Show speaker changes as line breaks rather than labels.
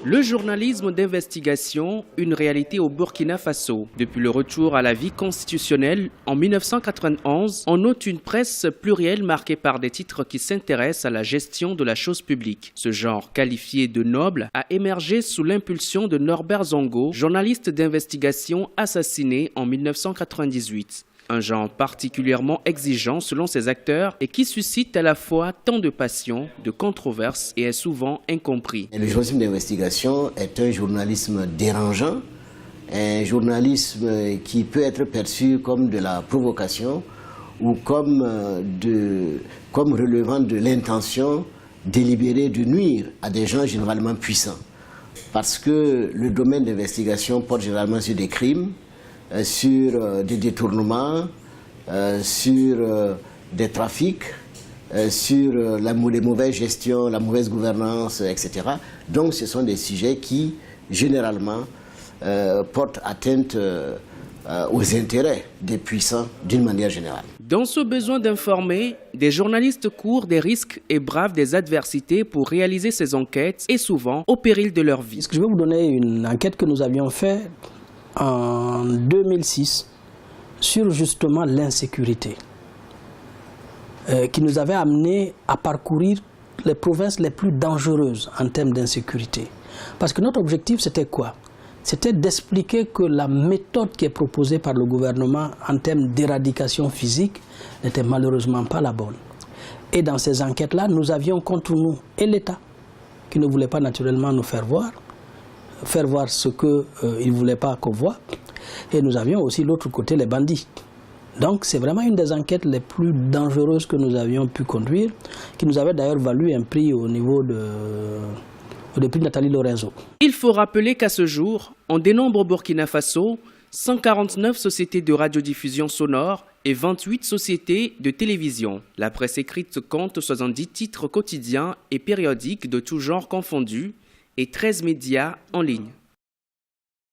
Le journalisme d'investigation, une réalité au Burkina Faso. Depuis le retour à la vie constitutionnelle en 1991, on note une presse plurielle marquée par des titres qui s'intéressent à la gestion de la chose publique. Ce genre qualifié de noble a émergé sous l'impulsion de Norbert Zongo, journaliste d'investigation assassiné en 1998. Un genre particulièrement exigeant selon ses acteurs et qui suscite à la fois tant de passion, de controverses et est souvent incompris.
Le journalisme d'investigation est un journalisme dérangeant, un journalisme qui peut être perçu comme de la provocation ou comme relevant de l'intention délibérée de nuire à des gens généralement puissants. Parce que le domaine d'investigation porte généralement sur des crimes, sur des détournements, sur des trafics, sur la mauvaise gestion, la mauvaise gouvernance, etc. Donc ce sont des sujets qui, généralement, portent atteinte aux intérêts des puissants d'une manière générale.
Dans ce besoin d'informer, des journalistes courent des risques et bravent des adversités pour réaliser ces enquêtes et souvent au péril de leur vie.
Je vais vous donner une enquête que nous avions faite en 2006 sur justement l'insécurité qui nous avait amené à parcourir les provinces les plus dangereuses en termes d'insécurité. Parce que notre objectif c'était quoi? C'était d'expliquer que la méthode qui est proposée par le gouvernement en termes d'éradication physique n'était malheureusement pas la bonne. Et dans ces enquêtes-là, nous avions contre nous et l'État qui ne voulait pas naturellement nous faire voir ce qu'il ne voulait pas qu'on voit. Et nous avions aussi l'autre côté, les bandits. Donc c'est vraiment une des enquêtes les plus dangereuses que nous avions pu conduire, qui nous avait d'ailleurs valu un prix au niveau du prix Nathalie Lorenzo.
Il faut rappeler qu'à ce jour, on dénombre au Burkina Faso 149 sociétés de radiodiffusion sonore et 28 sociétés de télévision. La presse écrite compte 70 titres quotidiens et périodiques de tous genres confondus et 13 médias en ligne.